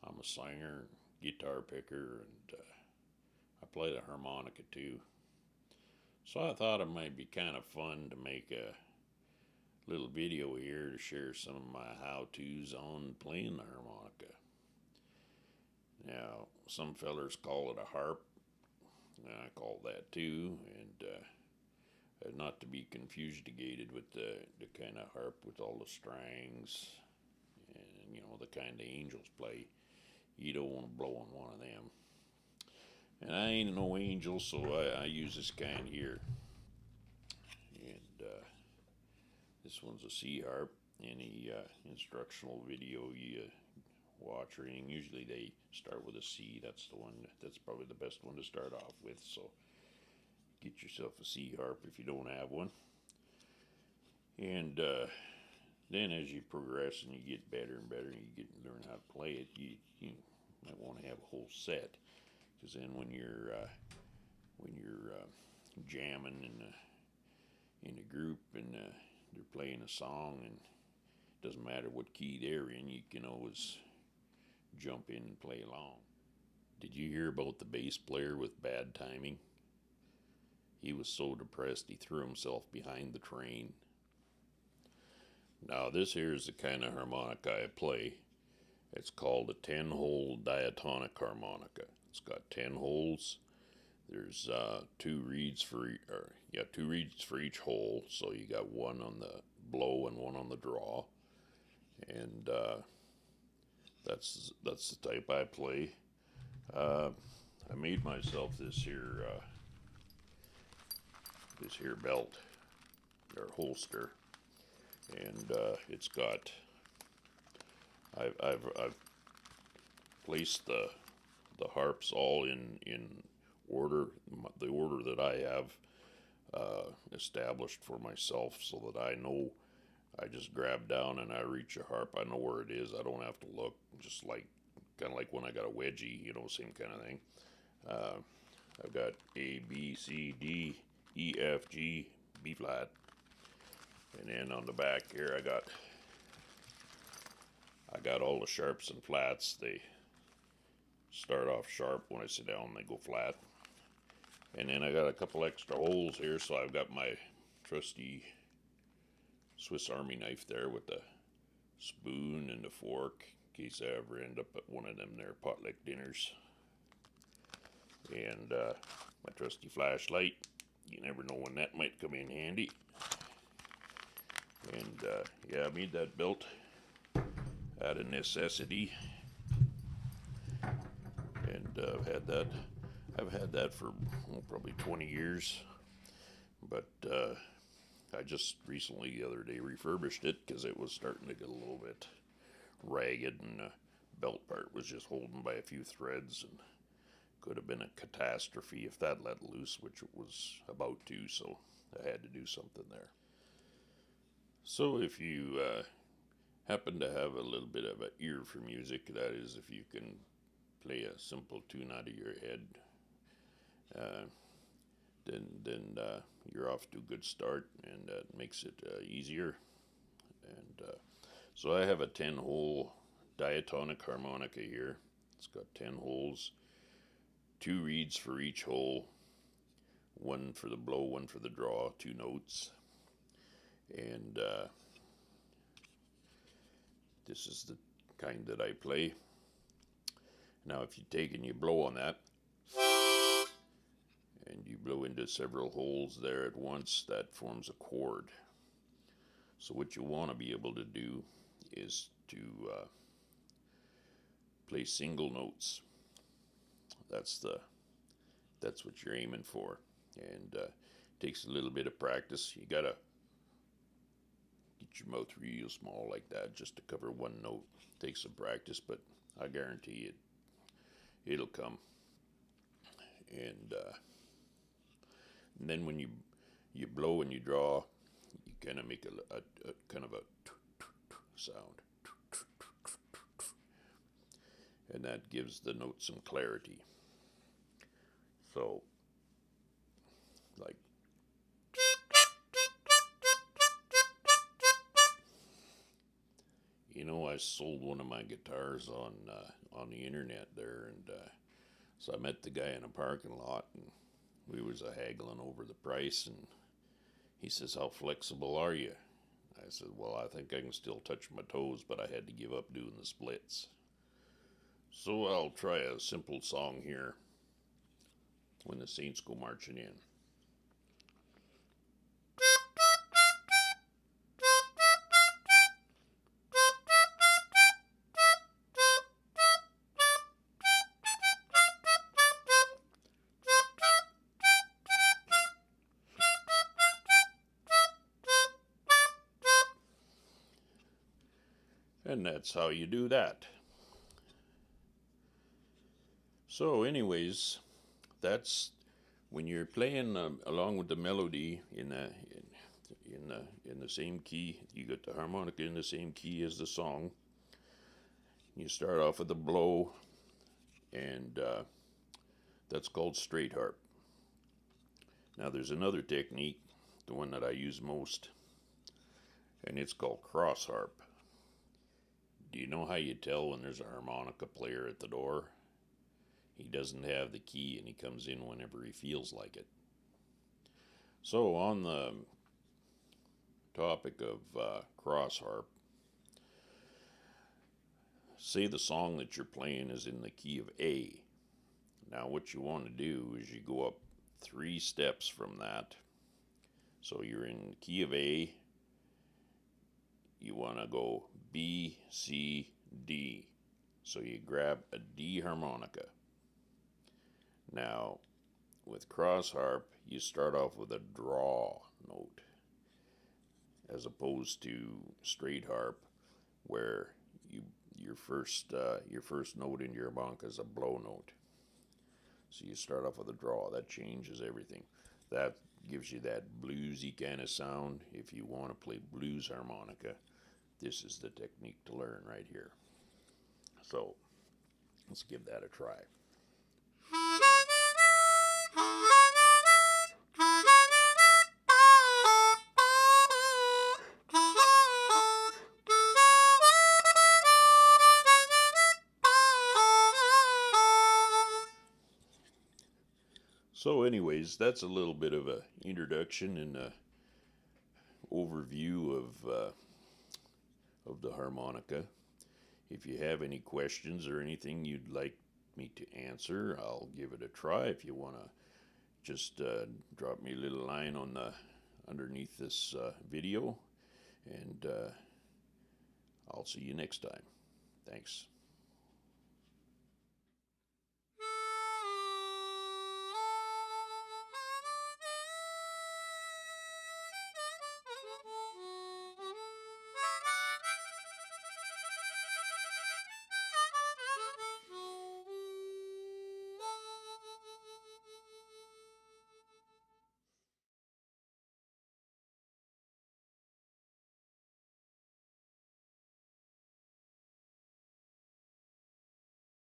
I'm a singer, guitar picker, and I play the harmonica too. So I thought it might be kind of fun to make a little video here to share some of my how-tos on playing the harmonica. Now, some fellers call it a harp, and I call that too, and not to be confused with the kind of harp with all the strings and the kind the angels play. You don't want to blow on one of them. And I ain't no angel, so I use this kind here. And this one's a C harp. Any instructional video you watch or anything, usually they start with a C. That's the one. That's probably the best one to start off with. So get yourself a C harp if you don't have one. And then as you progress and you get better and better, and you learn how to play it, you might want to have a whole set. Because then when you're jamming in a group and they're playing a song, and it doesn't matter what key they're in, you can always jump in and play along. Did you hear about the bass player with bad timing? He was so depressed he threw himself behind the train. Now this here is the kind of harmonica I play. It's called a 10-hole diatonic harmonica. It's got 10 holes. There's two reeds for each hole. So you got one on the blow and one on the draw, and that's the type I play. I made myself this here belt or holster, and it's got. I've placed the harps all in order, the order that I have established for myself, so that I know. I just grab down and I reach a harp. I know where it is. I don't have to look. Just kind of like when I got a wedgie, same kind of thing. I've got A, B, C, D, E, F, G, B flat, and then on the back here I got all the sharps and flats. They start off sharp. When I sit down, they go flat. And then I got a couple extra holes here, so I've got my trusty Swiss Army knife there with the spoon and the fork, in case I ever end up at one of them there potluck dinners. And my trusty flashlight. You never know when that might come in handy. And yeah, I made that belt out of necessity. And I've had that for probably 20 years. But I just recently, the other day, refurbished it because it was starting to get a little bit ragged, and the belt part was just holding by a few threads, and could have been a catastrophe if that let loose, which it was about to, so I had to do something there. So if you happen to have a little bit of an ear for music, that is, if you can play a simple tune out of your head, then you're off to a good start, and that makes it easier. And so I have a 10-hole diatonic harmonica here. It's got 10 holes, 2 reeds for each hole, one for the blow, one for the draw, 2 notes. And this is the kind that I play. Now if you take and you blow on that, and you blow into several holes there at once, that forms a chord. So what you want to be able to do is to play single notes. That's what you're aiming for, and takes a little bit of practice. You gotta get your mouth real small like that just to cover one note. Takes some practice, but I guarantee it'll come. And then when you blow and you draw, you kind of make a kind of a sound, and that gives the note some clarity. So, like, You know, I sold one of my guitars on the internet there, and so I met the guy in a parking lot, and we was haggling over the price, and he says, "How flexible are you?" I said, "Well, I think I can still touch my toes, but I had to give up doing the splits." So I'll try a simple song here, When the Saints Go Marching In. And that's how you do that. So anyways, that's when you're playing along with the melody in the same key. You got the harmonica in the same key as the song. You start off with a blow, and that's called straight harp. Now there's another technique, the one that I use most, and it's called cross harp. Do you know how you tell when there's a harmonica player at the door? He doesn't have the key, and he comes in whenever he feels like it. So on the topic of cross harp, say the song that you're playing is in the key of A. Now what you want to do is you go up 3 steps from that. So you're in the key of A, you want to go B, C, D. So you grab a D harmonica. Now, with cross harp, you start off with a draw note, as opposed to straight harp, where your first note in your harmonica is a blow note. So you start off with a draw. That changes everything. That gives you that bluesy kind of sound. If you want to play blues harmonica, this is the technique to learn right here. So let's give that a try. So anyways, that's a little bit of a introduction and a overview of the harmonica. If you have any questions or anything you'd like me to answer, I'll give it a try. If you want to just drop me a little line on the underneath this video, and I'll see you next time. Thanks.